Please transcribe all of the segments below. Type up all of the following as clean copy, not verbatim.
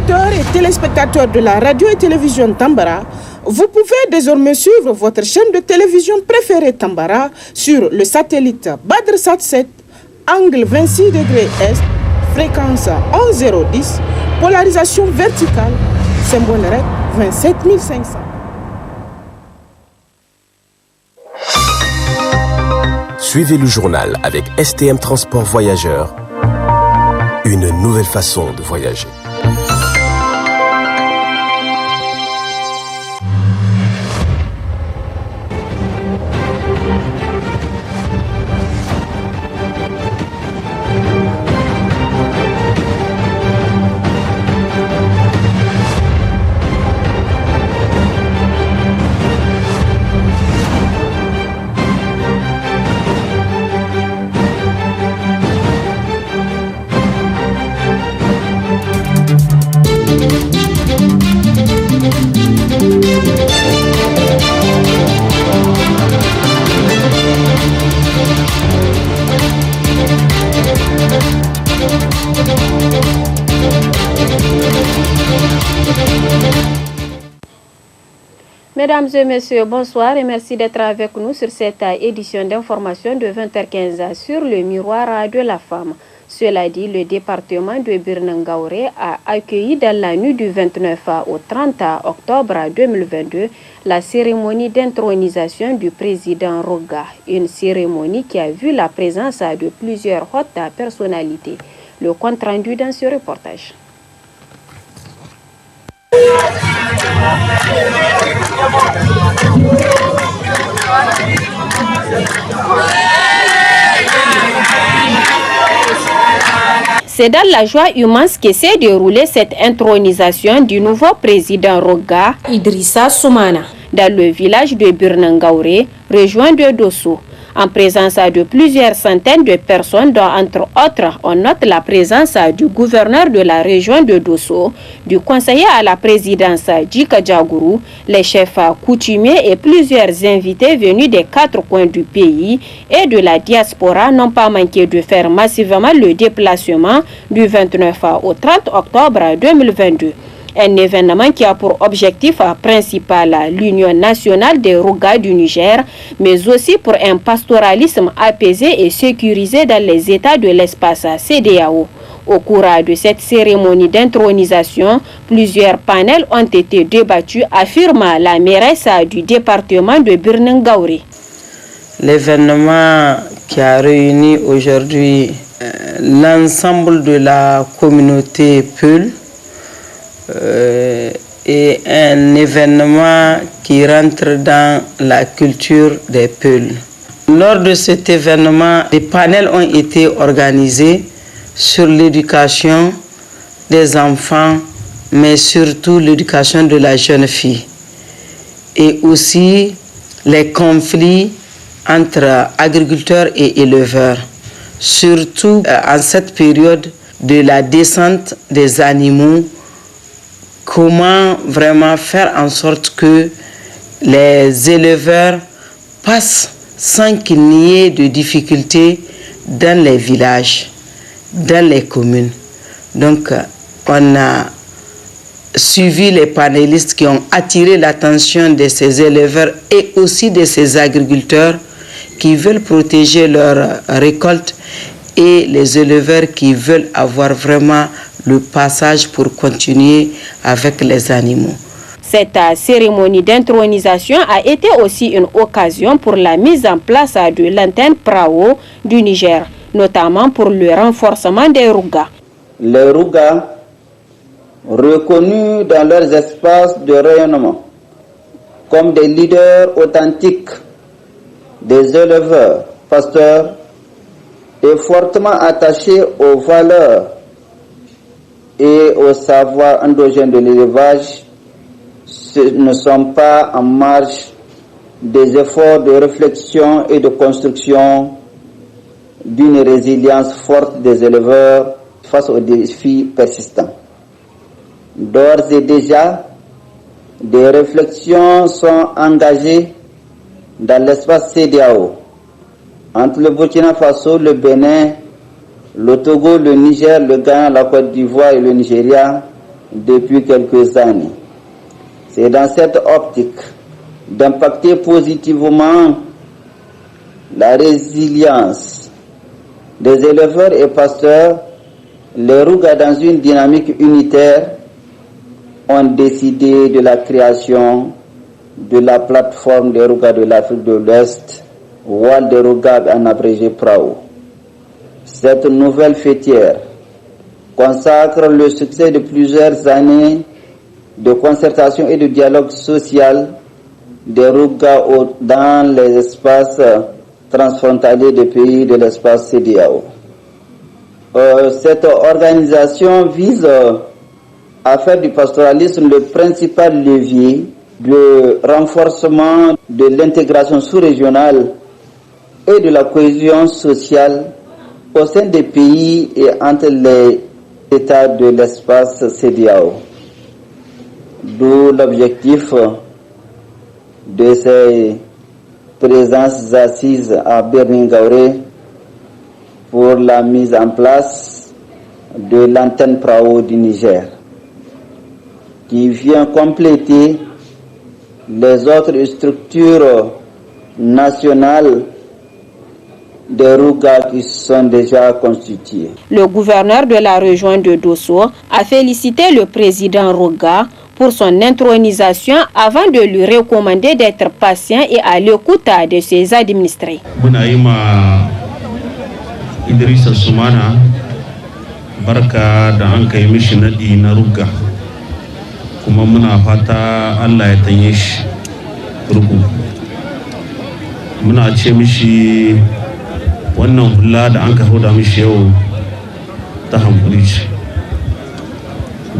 auditeurs et téléspectateurs de la radio et télévision Tambara, vous pouvez désormais suivre votre chaîne de télévision préférée Tambara sur le satellite BadrSat 7, angle 26 degrés Est, fréquence 11010, polarisation verticale, symbole REC 27500. Suivez le journal avec STM Transport Voyageurs, une nouvelle façon de voyager. Mesdames et messieurs, bonsoir et merci d'être avec nous sur cette édition d'information de 20h15 sur le miroir de la femme. Cela dit, le département de Birnangaouré a accueilli dans la nuit du 29 au 30 octobre 2022 la cérémonie d'intronisation du président Roga, une cérémonie qui a vu la présence de plusieurs hautes personnalités. Le compte rendu dans ce reportage. C'est dans la joie immense que s'est déroulée cette intronisation du nouveau président Roga, Idrissa Soumana, dans le village de Birnangaouré, région de Dosso, en présence de plusieurs centaines de personnes, dont entre autres on note la présence du gouverneur de la région de Dosso, du conseiller à la présidence Djika Djagourou, les chefs coutumiers et plusieurs invités venus des 4 coins du pays et de la diaspora n'ont pas manqué de faire massivement le déplacement du 29 au 30 octobre 2022. Un événement qui a pour objectif principal l'union nationale des Rougas du Niger, mais aussi pour un pastoralisme apaisé et sécurisé dans les États de l'espace CEDEAO. Au cours de cette cérémonie d'intronisation, plusieurs panels ont été débattus, affirme la mairesse du département de Birnangaouré. L'événement qui a réuni aujourd'hui l'ensemble de la communauté Peul est un événement qui rentre dans la culture des Peuls. Lors de cet événement, des panels ont été organisés sur l'éducation des enfants, mais surtout l'éducation de la jeune fille. Et aussi les conflits entre agriculteurs et éleveurs, surtout en cette période de la descente des animaux. Comment vraiment faire en sorte que les éleveurs passent sans qu'il n'y ait de difficultés dans les villages, dans les communes. Donc, on a suivi les panélistes qui ont attiré l'attention de ces éleveurs et aussi de ces agriculteurs qui veulent protéger leurs récoltes et les éleveurs qui veulent avoir vraiment le passage pour continuer avec les animaux. Cette cérémonie d'intronisation a été aussi une occasion pour la mise en place de l'antenne PRAO du Niger, notamment pour le renforcement des Rougas. Les Rougas, reconnus dans leurs espaces de rayonnement comme des leaders authentiques, des éleveurs, pasteurs, et fortement attachés aux valeurs et au savoir endogène de l'élevage, ne sont pas en marge des efforts de réflexion et de construction d'une résilience forte des éleveurs face aux défis persistants. D'ores et déjà, des réflexions sont engagées dans l'espace CEDEAO entre le Burkina Faso, le Bénin, le Togo, le Niger, le Ghana, la Côte d'Ivoire et le Nigeria depuis quelques années. C'est dans cette optique d'impacter positivement la résilience des éleveurs et pasteurs, les Rouga, dans une dynamique unitaire, ont décidé de la création de la plateforme des Rouga de l'Afrique de l'Ouest, Wal de Rouga en abrégé PRAO. Cette nouvelle fêtière consacre le succès de plusieurs années de concertation et de dialogue social des Rouga dans les espaces transfrontaliers des pays de l'espace CEDEAO. Cette organisation vise à faire du pastoralisme le principal levier de renforcement de l'intégration sous-régionale et de la cohésion sociale au sein des pays et entre les États de l'espace CEDEAO. D'où l'objectif de ces présences assises à Birningaure pour la mise en place de l'antenne PRAO du Niger, qui vient compléter les autres structures nationales des Rouga qui sont déjà constituées. Le gouverneur de la région de Dosso a félicité le président Rouga pour son intronisation avant de lui recommander d'être patient et à l'écoute de ses administrés. Idrissa Soumana barka da an kai mishi nadi na Rouga, kuma muna fata Allah ya tanye shi ruku. Muna ce mishi wannan hula da an ka hoda mishi yau ta hankuri ce,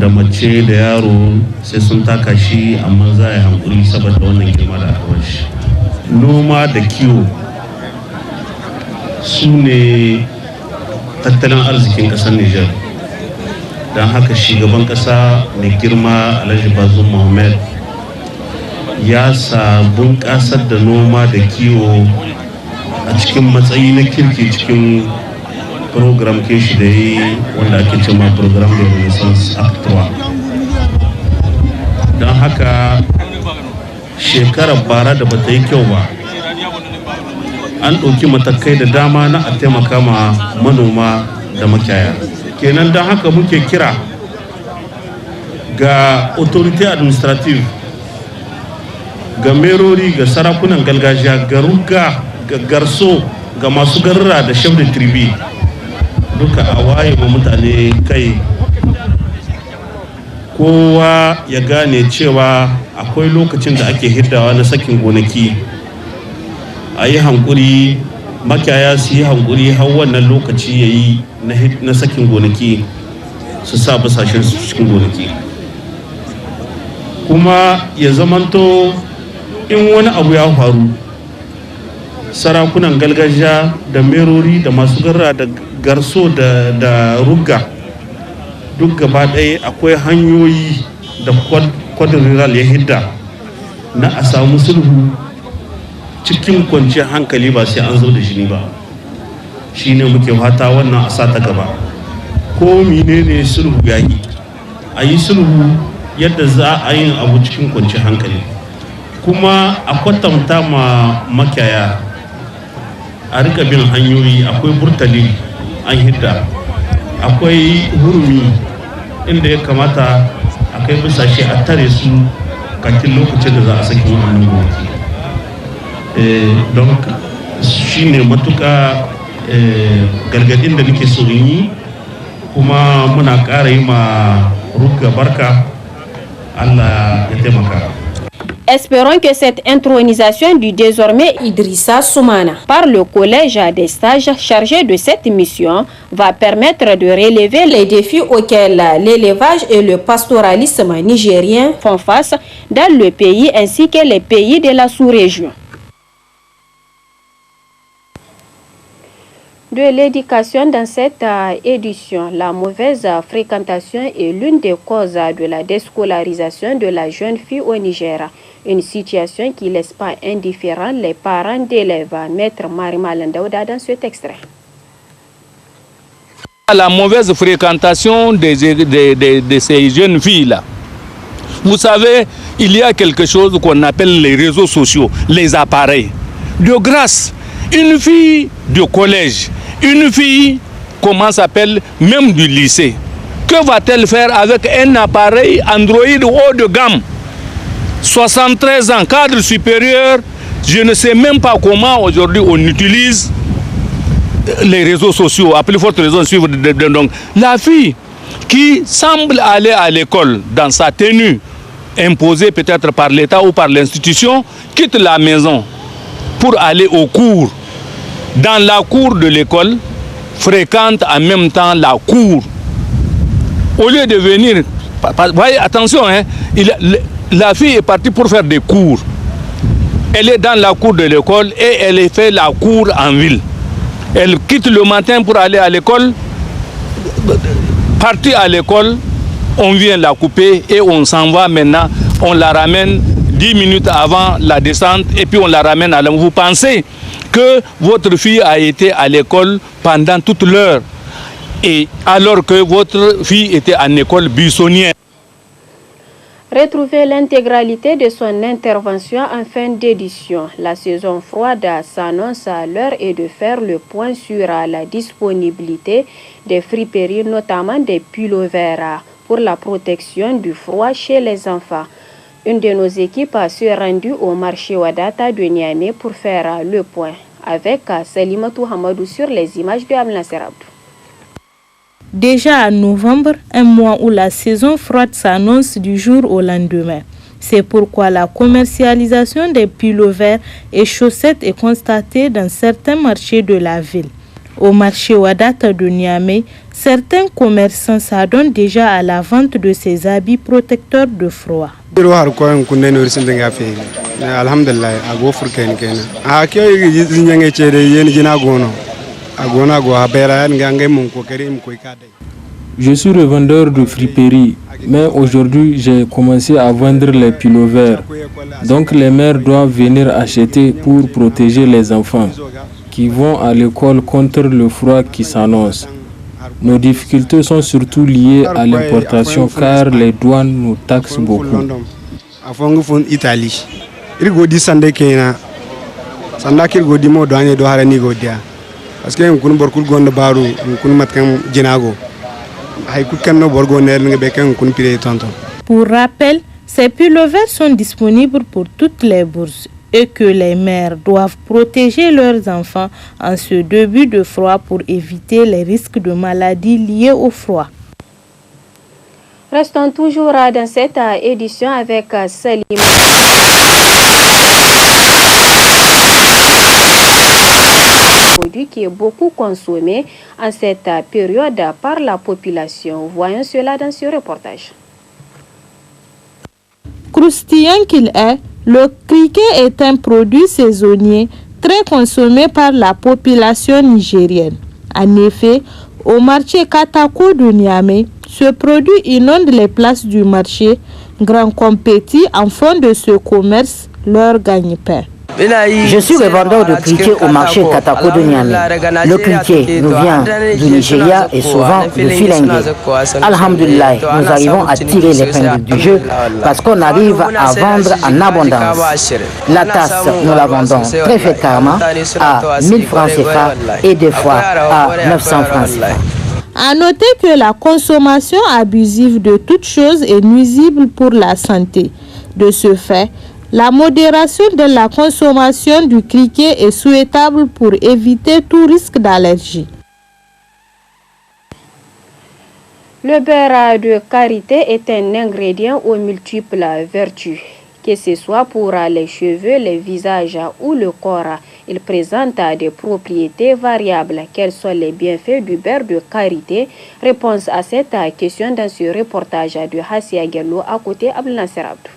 da mace da yaro sai sun taka shi, amma za a yi hankuri saboda wannan girma da aka bashi. Noma da kiwo su ne tattalin arzikin ƙasar Nijar, don haka shugaban ƙasa mai girma Alhaji Bazoum Mohamed ya sa bunƙasar da noma da kiwo a cikin matsayi na kirki cikin program ke shi da yi wanda ake cewa program de renaissance act 3. don haka shekarar bara da bata yi kyau ba, an ɗauki matakai da dama na a taimaka ma manoma da makiyaya. Kenan don haka muke kira ga autorité administrative, ga merori, ga sarakunan gargajiya, ga Rouga, ga garso, ga masu garra da chef de tribu, duka a waye wa mutane kai, kowa ya gane cewa akwai lokacin da ake hiddawa na sakin gonaki. A yi hankuri, makiyaya su yi hankuri har wannan lokaci ya yi na sakin gonaki, su sa basashen su cikin gonaki. Kuma ya zamanto in wani abu ya faru, sarakunan gargajiya da merori da masu garra da garso da Rouga duk gaba ɗaya akwai hanyoyi da kwadin rural ya hidda na a samu sulhu cikin kwanciyar hankali, ba sai an zo da jini ba. Shi ne muke fata wannan a sata gaba, ko menene sulhu yayi, a yi sulhu yadda za a yin abu cikin kwanciyar hankali, kuma a kwatanta ma makiyaya a rika bin hanyoyi. Akwai burtali an hidda, akwai hurumi inda ya kamata a kai bisashe a tare su kakin lokacin da za a saki wannan gonaki. Don shi ne matuƙa gargaɗin da nake so in yi, kuma muna ƙara yi ma Rouga barka, Allah ya taimaka. Espérons que cette intronisation du désormais Idrissa Soumana par le collège des stages chargé de cette mission va permettre de relever les défis auxquels l'élevage et le pastoralisme nigérien font face dans le pays ainsi que les pays de la sous-région. De l'éducation dans cette édition, la mauvaise fréquentation est l'une des causes de la déscolarisation de la jeune fille au Niger. Une situation qui ne laisse pas indifférents les parents d'élèves. Maître Marima Landauda dans cet extrait. La mauvaise fréquentation de ces jeunes filles-là. Vous savez, il y a quelque chose qu'on appelle les réseaux sociaux, les appareils. De grâce, une fille de collège, une fille, comment s'appelle, même du lycée, que va-t-elle faire avec un appareil Android haut de gamme? 73 ans, cadre supérieur, je ne sais même pas comment aujourd'hui on utilise les réseaux sociaux, à plus forte raison suivre. Donc, la fille qui semble aller à l'école dans sa tenue imposée peut-être par l'État ou par l'institution, quitte la maison pour aller au cours. Dans la cour de l'école, fréquente en même temps la cour. Au lieu de venir, voyez, attention, hein, la fille est partie pour faire des cours. Elle est dans la cour de l'école et elle fait la cour en ville. Elle quitte le matin pour aller à l'école. Partie à l'école, on vient la couper et on s'en va maintenant. On la ramène 10 minutes avant la descente et puis on la ramène à la... Vous pensez que votre fille a été à l'école pendant toute l'heure, et alors que votre fille était en école buissonnière. Retrouvez l'intégralité de son intervention en fin d'édition. La saison froide s'annonce à l'heure et de faire le point sur la disponibilité des friperies, notamment des pullovers pour la protection du froid chez les enfants. Une de nos équipes s'est rendue au marché Wadata de Niamey pour faire le point avec Salimatou Hamadou sur les images de Amna Serabdou. Déjà en novembre, un mois où la saison froide s'annonce du jour au lendemain. C'est pourquoi la commercialisation des pullovers et chaussettes est constatée dans certains marchés de la ville. Au marché Wadata de Niamey, certains commerçants s'adonnent déjà à la vente de ces habits protecteurs de froid. Je suis revendeur de friperie, mais aujourd'hui j'ai commencé à vendre les pullovers. Donc les mères doivent venir acheter pour protéger les enfants qui vont à l'école contre le froid qui s'annonce. Nos difficultés sont surtout liées à l'importation car les douanes nous taxent beaucoup. Pour rappel, ces pullovers sont disponibles pour toutes les bourses et que les mères doivent protéger leurs enfants en ce début de froid pour éviter les risques de maladies liées au froid. Restons toujours dans cette édition avec Salim. Produit qui est beaucoup consommé en cette période par la population. Voyons cela dans ce reportage. Croustillant qu'il est, le criquet est un produit saisonnier très consommé par la population nigérienne. En effet, au marché Katako de Niamey, ce produit inonde les places du marché. Grands compétits en font de ce commerce leur gagne-pain. Je suis revendeur de criquet au marché Katako de Niamey. Le criquet nous vient du Nigeria et souvent de Filengue. Alhamdulillah, nous arrivons à tirer l'épingle du jeu parce qu'on arrive à vendre en abondance. La tasse, nous la vendons très fréquemment à 1000 francs CFA et des fois à 900 francs CFA. À noter que la consommation abusive de toutes choses est nuisible pour la santé. De ce fait, la modération de la consommation du criquet est souhaitable pour éviter tout risque d'allergie. Le beurre de karité est un ingrédient aux multiples vertus. Que ce soit pour les cheveux, les visages ou le corps, il présente des propriétés variables. Quels sont les bienfaits du beurre de karité? Réponse à cette question dans ce reportage de Hassia Gello à côté Abdel Nasser Abdou.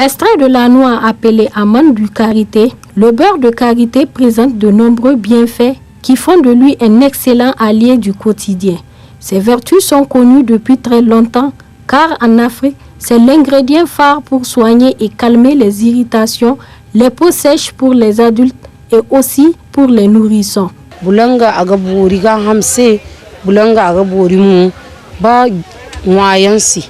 Extrait de la noix appelée amande du karité, le beurre de karité présente de nombreux bienfaits qui font de lui un excellent allié du quotidien. Ses vertus sont connues depuis très longtemps car en Afrique, c'est l'ingrédient phare pour soigner et calmer les irritations, les peaux sèches pour les adultes et aussi pour les nourrissons. Bulanga agabori ga hamse bulanga agabori mu ba wayansi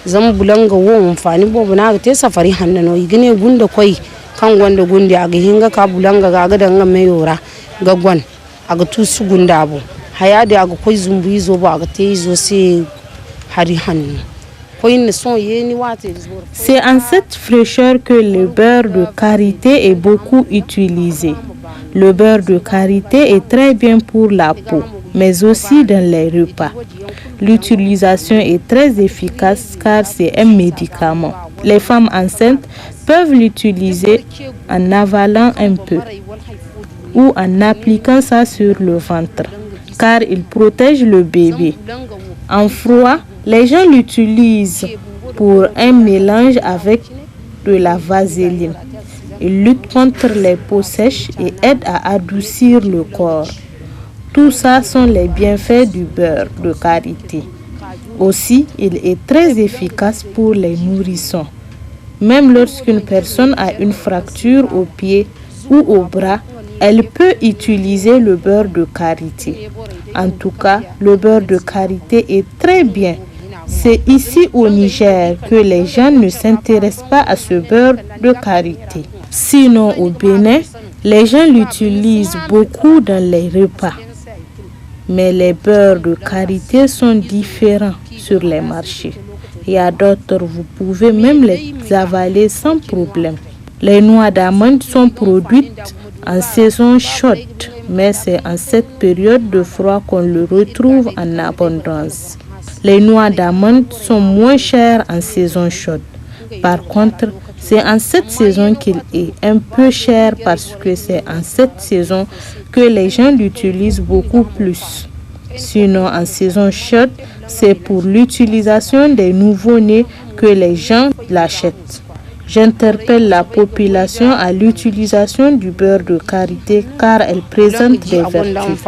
zam bulanga wo amfani bo bana te safari hannano igine gunda koi kan wanda gundi aga hinga ka bulanga ga ga danga meyora ga gwan aga tusu gunda bo haya da aga koi zumbu izo bo aga te izo se hari hanno. C'est en cette fraîcheur que le beurre de karité est beaucoup utilisé. Le beurre de karité est très bien pour la peau, mais aussi dans les repas. L'utilisation est très efficace car c'est un médicament. Les femmes enceintes peuvent l'utiliser en avalant un peu ou en appliquant ça sur le ventre, car il protège le bébé. En froid, les gens l'utilisent pour un mélange avec de la vaseline. Il lutte contre les peaux sèches et aide à adoucir le corps. Tout ça sont les bienfaits du beurre de karité. Aussi, il est très efficace pour les nourrissons. Même lorsqu'une personne a une fracture au pied ou au bras, elle peut utiliser le beurre de karité. En tout cas, le beurre de karité est très bien. C'est ici au Niger que les gens ne s'intéressent pas à ce beurre de karité. Sinon, au Bénin, les gens l'utilisent beaucoup dans les repas. Mais les beurres de karité sont différents sur les marchés. Il y a d'autres, vous pouvez même les avaler sans problème. Les noix d'amande sont produites en saison chaude, mais c'est en cette période de froid qu'on le retrouve en abondance. Les noix d'amande sont moins chères en saison chaude. Par contre, c'est en cette saison qu'il est un peu cher parce que c'est en cette saison que les gens l'utilisent beaucoup plus. Sinon, en saison chaude, c'est pour l'utilisation des nouveau-nés que les gens l'achètent. J'interpelle la population à l'utilisation du beurre de karité car elle présente des vertus.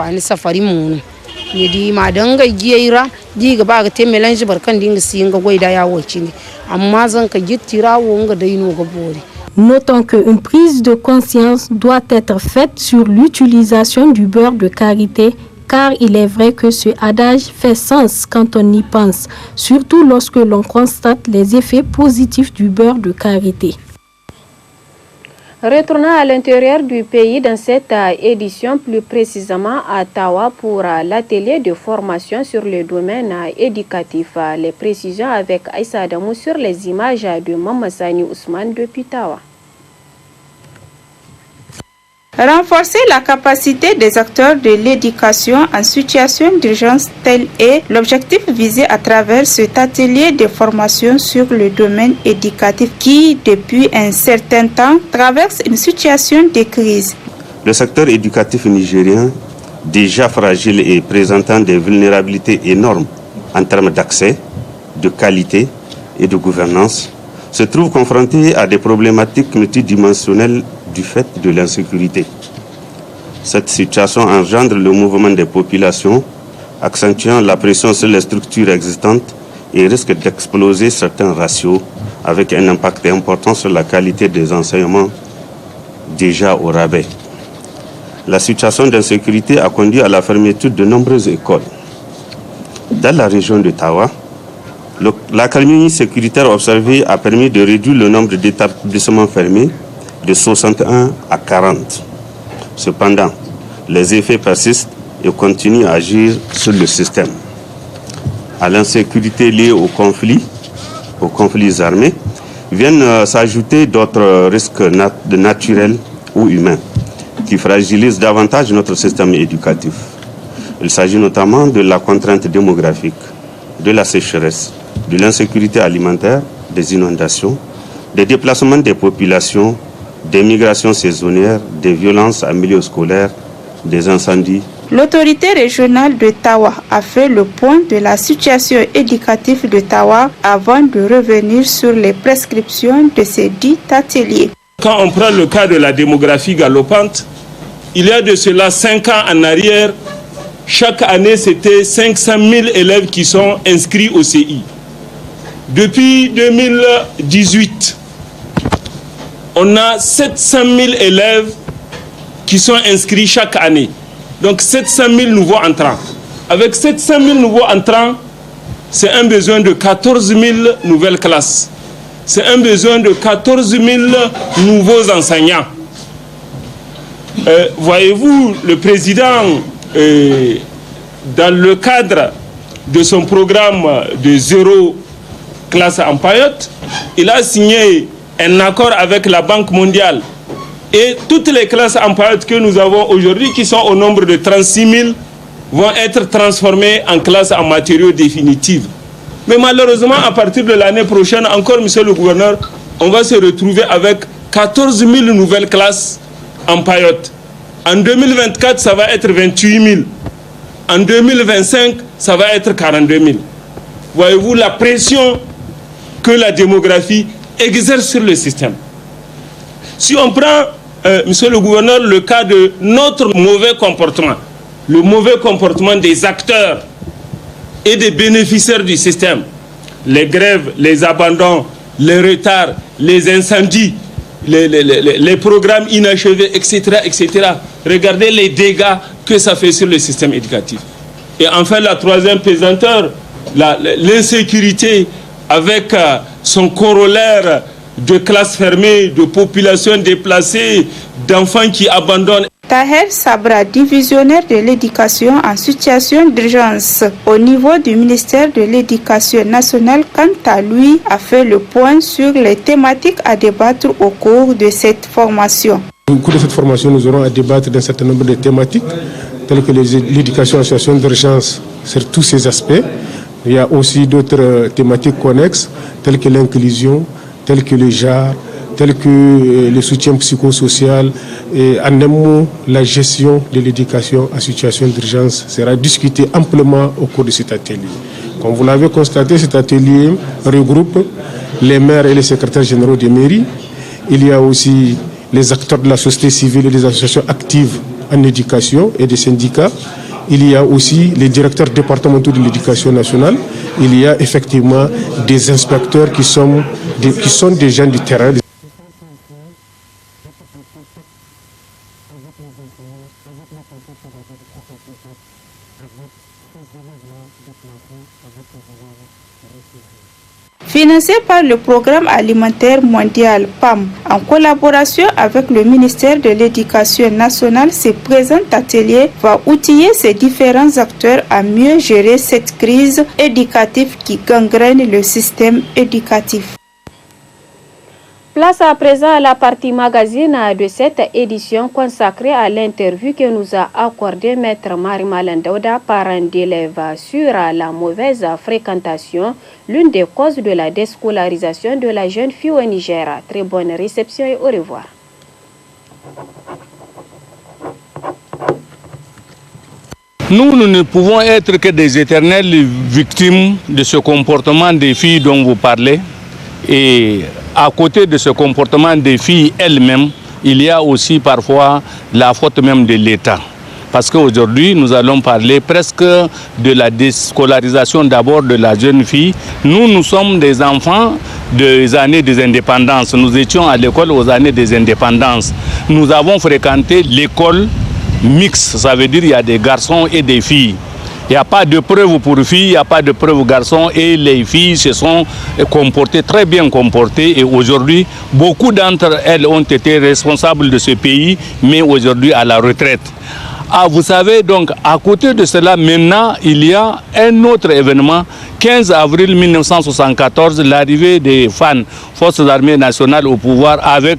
Notons qu'une prise de conscience doit être faite sur l'utilisation du beurre de karité, car il est vrai que ce adage fait sens quand on y pense, surtout lorsque l'on constate les effets positifs du beurre de karité. Retournons à l'intérieur du pays dans cette édition, plus précisément à Tawa pour l'atelier de formation sur le domaine éducatif. Les précisions avec Aïssa Adamou sur les images de Mamassani Ousmane depuis Tawa. Renforcer la capacité des acteurs de l'éducation en situation d'urgence, tel est l'objectif visé à travers cet atelier de formation sur le domaine éducatif qui, depuis un certain temps, traverse une situation de crise. Le secteur éducatif nigérien, déjà fragile et présentant des vulnérabilités énormes en termes d'accès, de qualité et de gouvernance, se trouve confronté à des problématiques multidimensionnelles du fait de l'insécurité. Cette situation engendre le mouvement des populations, accentuant la pression sur les structures existantes et risque d'exploser certains ratios avec un impact important sur la qualité des enseignements déjà au rabais. La situation d'insécurité a conduit à la fermeture de nombreuses écoles. Dans la région de Tawa, l'accalmie sécuritaire observée a permis de réduire le nombre d'établissements fermés de 61 à 40. Cependant, les effets persistent et continuent à agir sur le système. À l'insécurité liée aux conflits armés, viennent s'ajouter d'autres risques naturels ou humains qui fragilisent davantage notre système éducatif. Il s'agit notamment de la contrainte démographique, de la sécheresse, de l'insécurité alimentaire, des inondations, des déplacements des populations, des migrations saisonnières, des violences en milieu scolaire, des incendies. L'autorité régionale de Tawa a fait le point de la situation éducative de Tawa avant de revenir sur les prescriptions de ces dits ateliers. Quand on prend le cas de la démographie galopante, il y a de cela 5 ans en arrière, chaque année c'était 500 000 élèves qui sont inscrits au CI. Depuis 2018, on a 700 000 élèves qui sont inscrits chaque année. Donc 700 000 nouveaux entrants. Avec 700 000 nouveaux entrants, c'est un besoin de 14 000 nouvelles classes. C'est un besoin de 14 000 nouveaux enseignants. Voyez-vous, le président, dans le cadre de son programme de 0 classe en paillotte, il a signé un accord avec la Banque mondiale. Et toutes les classes en paillotte que nous avons aujourd'hui, qui sont au nombre de 36 000, vont être transformées en classes en matériaux définitifs. Mais malheureusement, à partir de l'année prochaine, encore, monsieur le gouverneur, on va se retrouver avec 14 000 nouvelles classes en paillotte. En 2024, ça va être 28 000. En 2025, ça va être 42 000. Voyez-vous la pression que la démographie exerce sur le système. Si on prend, monsieur le gouverneur, le cas de notre mauvais comportement, le mauvais comportement des acteurs et des bénéficiaires du système, les grèves, les abandons, les retards, les incendies, les programmes inachevés, etc., etc. Regardez les dégâts que ça fait sur le système éducatif. Et enfin, la troisième pesanteur, l'insécurité avec son corollaire de classes fermées, de populations déplacées, d'enfants qui abandonnent. Taher Sabra, divisionnaire de l'éducation en situation d'urgence au niveau du ministère de l'Éducation nationale, quant à lui, a fait le point sur les thématiques à débattre au cours de cette formation. Au cours de cette formation, nous aurons à débattre d'un certain nombre de thématiques, telles que l'éducation en situation d'urgence sur tous ces aspects. Il y a aussi d'autres thématiques connexes, telles que l'inclusion, telles que le genre, tels que le soutien psychosocial et en un mot, la gestion de l'éducation en situation d'urgence sera discutée amplement au cours de cet atelier. Comme vous l'avez constaté, cet atelier regroupe les maires et les secrétaires généraux des mairies. Il y a aussi les acteurs de la société civile et des associations actives en éducation et des syndicats. Il y a aussi les directeurs départementaux de l'éducation nationale. Il y a effectivement des inspecteurs qui sont des gens du terrain. Financé par le Programme alimentaire mondial PAM, en collaboration avec le ministère de l'Éducation nationale, ce présent atelier va outiller ces différents acteurs à mieux gérer cette crise éducative qui gangrène le système éducatif. Place à présent à la partie magazine de cette édition consacrée à l'interview que nous a accordé Maître Marie-Malène Daouda, parent d'élèves, sur la mauvaise fréquentation, l'une des causes de la déscolarisation de la jeune fille au Niger. Très bonne réception et au revoir. Nous ne pouvons être que des éternelles victimes de ce comportement des filles dont vous parlez. Et à côté de ce comportement des filles elles-mêmes, il y a aussi parfois la faute même de l'État. Parce qu'aujourd'hui, nous allons parler presque de la déscolarisation d'abord de la jeune fille. Nous sommes des enfants des années des indépendances. Nous étions à l'école aux années des indépendances. Nous avons fréquenté l'école mixte, ça veut dire qu'il y a des garçons et des filles. Il n'y a pas de preuves pour filles, il n'y a pas de preuves garçons, et les filles se sont comportées, très bien comportées, et aujourd'hui, beaucoup d'entre elles ont été responsables de ce pays, mais aujourd'hui à la retraite. Ah, vous savez, donc, à côté de cela, maintenant, il y a un autre événement, 15 avril 1974, l'arrivée des FAN, Forces armées nationales au pouvoir, avec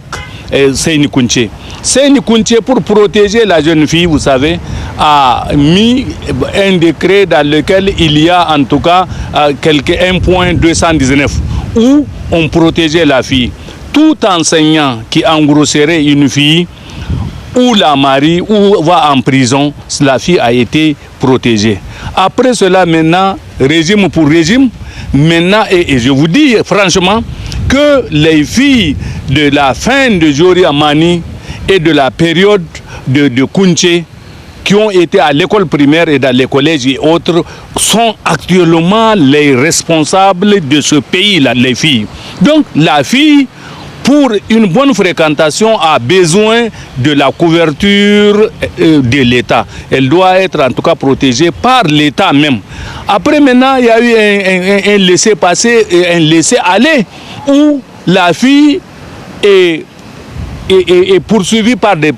Seyni Kounché. Seyni Kounché, pour protéger la jeune fille, vous savez, a mis un décret dans lequel il y a en tout cas 1.219 où on protégeait la fille. Tout enseignant qui engrosserait une fille ou la marie ou va en prison, la fille a été protégée. Après cela, maintenant, régime pour régime, maintenant, et je vous dis franchement que les filles de la fin de Jori Amani et de la période de Kounché, qui ont été à l'école primaire et dans les collèges et autres, sont actuellement les responsables de ce pays-là, les filles. Donc la fille, pour une bonne fréquentation, a besoin de la couverture de l'État. Elle doit être en tout cas protégée par l'État même. Après maintenant, il y a eu un laisser-passer, un laisser-aller où la fille est poursuivie par des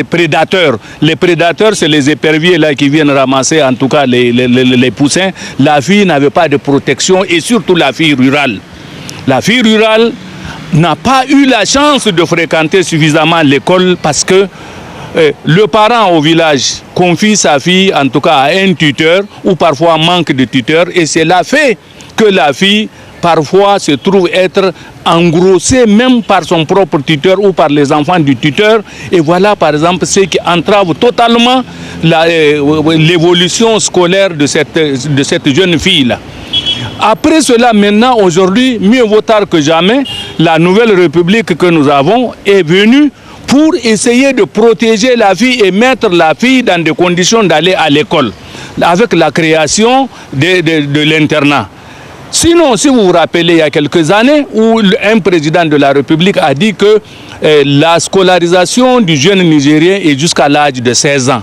prédateurs. Les prédateurs, c'est les éperviers là qui viennent ramasser en tout cas les poussins. La fille n'avait pas de protection et surtout la fille rurale. La fille rurale n'a pas eu la chance de fréquenter suffisamment l'école parce que le parent au village confie sa fille en tout cas à un tuteur ou parfois manque de tuteur et c'est là fait que la fille parfois se trouve être engrossée même par son propre tuteur ou par les enfants du tuteur et voilà par exemple ce qui entrave totalement l'évolution scolaire de cette jeune fille-là. Après cela, maintenant, aujourd'hui, mieux vaut tard que jamais, la nouvelle république que nous avons est venue pour essayer de protéger la fille et mettre la fille dans des conditions d'aller à l'école, avec la création de l'internat. Sinon, si vous vous rappelez, il y a quelques années, où un président de la République a dit que la scolarisation du jeune Nigérien est jusqu'à l'âge de 16 ans.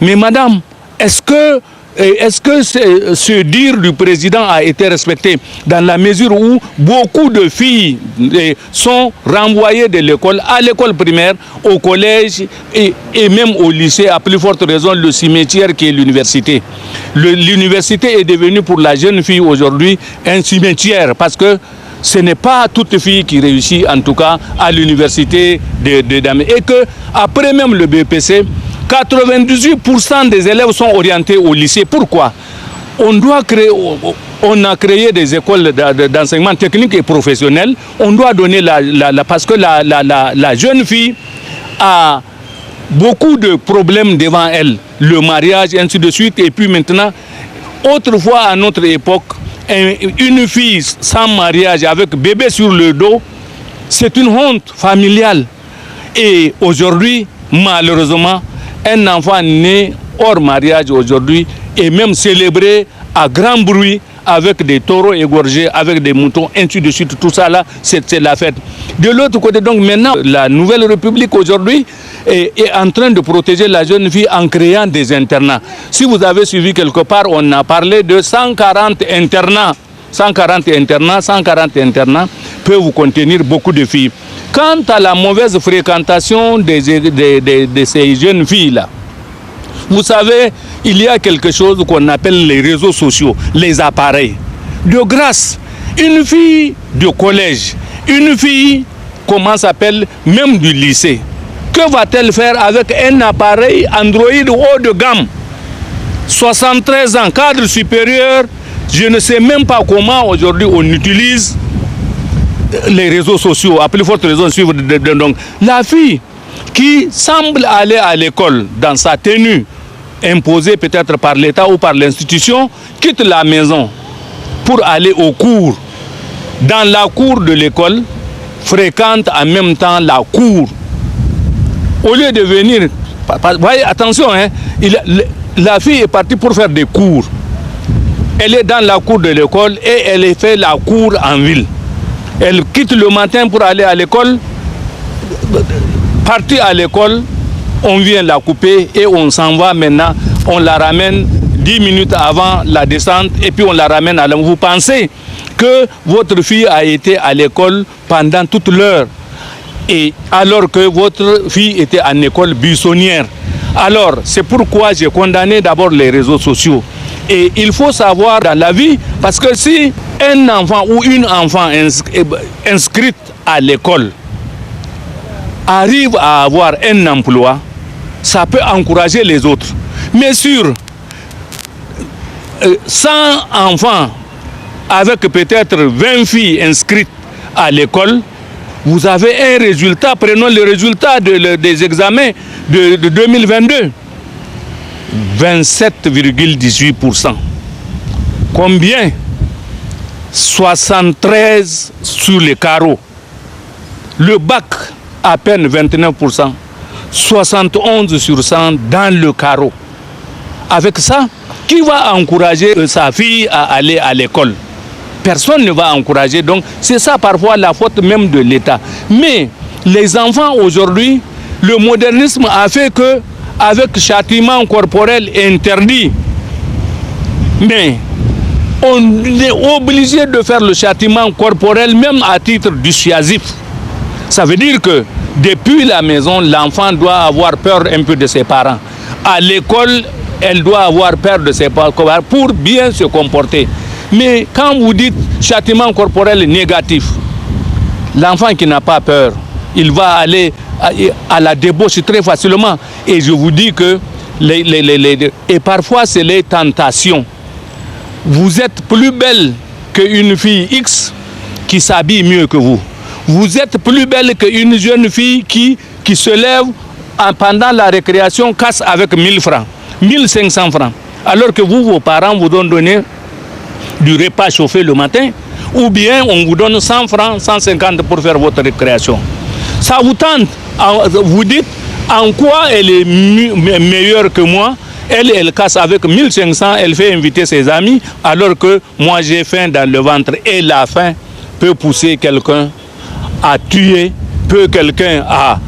Mais madame, est-ce que ce dire du président a été respecté dans la mesure où beaucoup de filles sont renvoyées de l'école à l'école primaire, au collège et même au lycée, à plus forte raison le cimetière qui est l'université. L'université est devenue pour la jeune fille aujourd'hui un cimetière parce que ce n'est pas toute fille qui réussit en tout cas à l'université de Damé. Et que après même le BPC, 98% des élèves sont orientés au lycée. Pourquoi? On a créé des écoles d'enseignement technique et professionnel. On doit donner parce que la jeune fille a beaucoup de problèmes devant elle. Le mariage, ainsi de suite. Et puis maintenant, autrefois à notre époque, une fille sans mariage avec bébé sur le dos, c'est une honte familiale. Et aujourd'hui, malheureusement, un enfant né hors mariage aujourd'hui est même célébré à grand bruit avec des taureaux égorgés, avec des moutons, ainsi de suite. Tout ça là, c'est la fête. De l'autre côté, donc maintenant, la nouvelle République aujourd'hui est en train de protéger la jeune fille en créant des internats. Si vous avez suivi quelque part, on a parlé de 140 internats. 140 internats peuvent vous contenir beaucoup de filles. Quant à la mauvaise fréquentation de ces jeunes filles-là, vous savez, il y a quelque chose qu'on appelle les réseaux sociaux, les appareils. De grâce, une fille de collège, une fille, comment s'appelle, même du lycée, que va-t-elle faire avec un appareil Android haut de gamme? 73 ans, cadre supérieur, je ne sais même pas comment aujourd'hui on utilise les réseaux sociaux, à plus forte raison suivre. Donc, la fille qui semble aller à l'école dans sa tenue imposée peut-être par l'État ou par l'institution, quitte la maison pour aller au cours. Dans la cour de l'école, fréquente en même temps la cour. Au lieu de venir, voyez, attention, hein, la fille est partie pour faire des cours. Elle est dans la cour de l'école et elle fait la cour en ville. Elle quitte le matin pour aller à l'école, partie à l'école, on vient la couper et on s'en va maintenant, on la ramène 10 minutes avant la descente et puis on la ramène à l'heure. Vous pensez que votre fille a été à l'école pendant toute l'heure et alors que votre fille était en école buissonnière. Alors, c'est pourquoi j'ai condamné d'abord les réseaux sociaux. Et il faut savoir dans la vie, parce que si un enfant ou une enfant inscrite à l'école arrive à avoir un emploi, ça peut encourager les autres. Mais sur 100 enfants avec peut-être 20 filles inscrites à l'école, vous avez un résultat, prenons le résultat des examens de 2022. 27,18%. Combien? 73 sur les carreaux. Le bac, à peine 29%. 71 sur 100 dans le carreau. Avec ça, qui va encourager sa fille à aller à l'école? personne ne va encourager. Donc c'est ça parfois la faute même de l'État. Mais les enfants aujourd'hui, le modernisme a fait que, avec châtiment corporel interdit, mais on est obligé de faire le châtiment corporel même à titre dissuasif. Ça veut dire que depuis la maison, l'enfant doit avoir peur un peu de ses parents. À l'école, elle doit avoir peur de ses parents pour bien se comporter. Mais quand vous dites châtiment corporel négatif, l'enfant qui n'a pas peur, il va aller à la débauche très facilement. Et je vous dis que, et parfois c'est les tentations. Vous êtes plus belle qu'une fille X qui s'habille mieux que vous. Vous êtes plus belle qu'une jeune fille qui se lève pendant la récréation, casse avec 1000 francs, 1500 francs. Alors que vous, vos parents vous ont donné du repas chauffé le matin, ou bien on vous donne 100 francs, 150 pour faire votre récréation. Ça vous tente, vous dites en quoi elle est meilleure que moi. Elle casse avec 1500, elle fait inviter ses amis, alors que moi j'ai faim dans le ventre. Et la faim peut pousser quelqu'un à tuer, peut quelqu'un à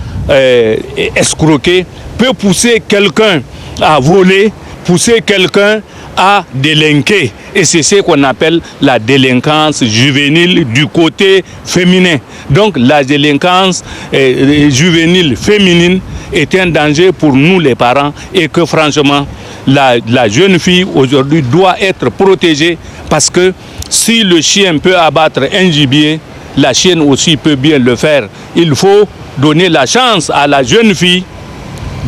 escroquer, peut pousser quelqu'un à voler, pousser quelqu'un à délinquer. Et c'est ce qu'on appelle la délinquance juvénile du côté féminin. Donc la délinquance juvénile féminine est un danger pour nous les parents et que franchement la jeune fille aujourd'hui doit être protégée, parce que si le chien peut abattre un gibier, la chienne aussi peut bien le faire. Il faut donner la chance à la jeune fille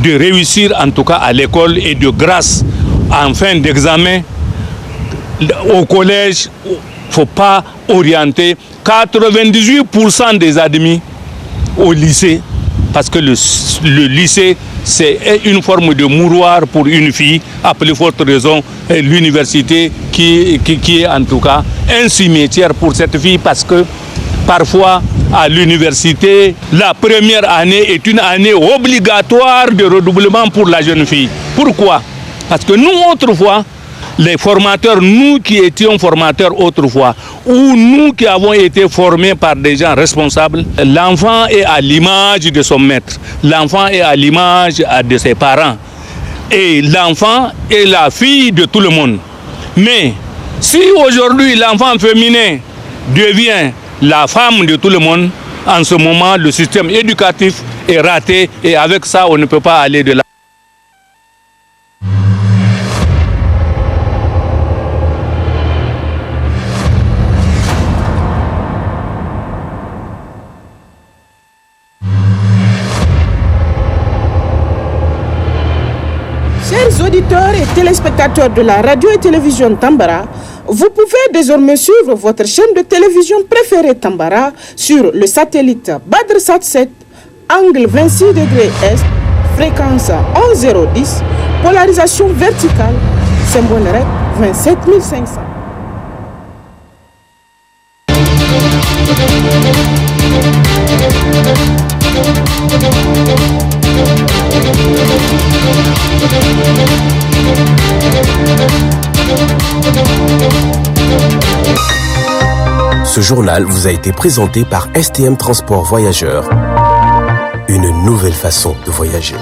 de réussir en tout cas à l'école, et de grâce en fin d'examen au collège, il ne faut pas orienter 98% des admis au lycée, parce que le lycée c'est une forme de mouroir pour une fille, à plus forte raison l'université qui est en tout cas un cimetière pour cette fille, parce que parfois à l'université la première année est une année obligatoire de redoublement pour la jeune fille. Pourquoi? Parce que nous autrefois, les formateurs, nous qui étions formateurs autrefois, ou nous qui avons été formés par des gens responsables, l'enfant est à l'image de son maître, l'enfant est à l'image de ses parents, et l'enfant est la fille de tout le monde. Mais si aujourd'hui l'enfant féminin devient la femme de tout le monde, en ce moment le système éducatif est raté, et avec ça on ne peut pas aller de là. Chers auditeurs et téléspectateurs de la radio et télévision Tambara, vous pouvez désormais suivre votre chaîne de télévision préférée Tambara sur le satellite BadrSat 7, angle 26 degrés Est, fréquence 11010, polarisation verticale, symbole REC 27500. Ce journal vous a été présenté par STM Transport Voyageurs. Une nouvelle façon de voyager.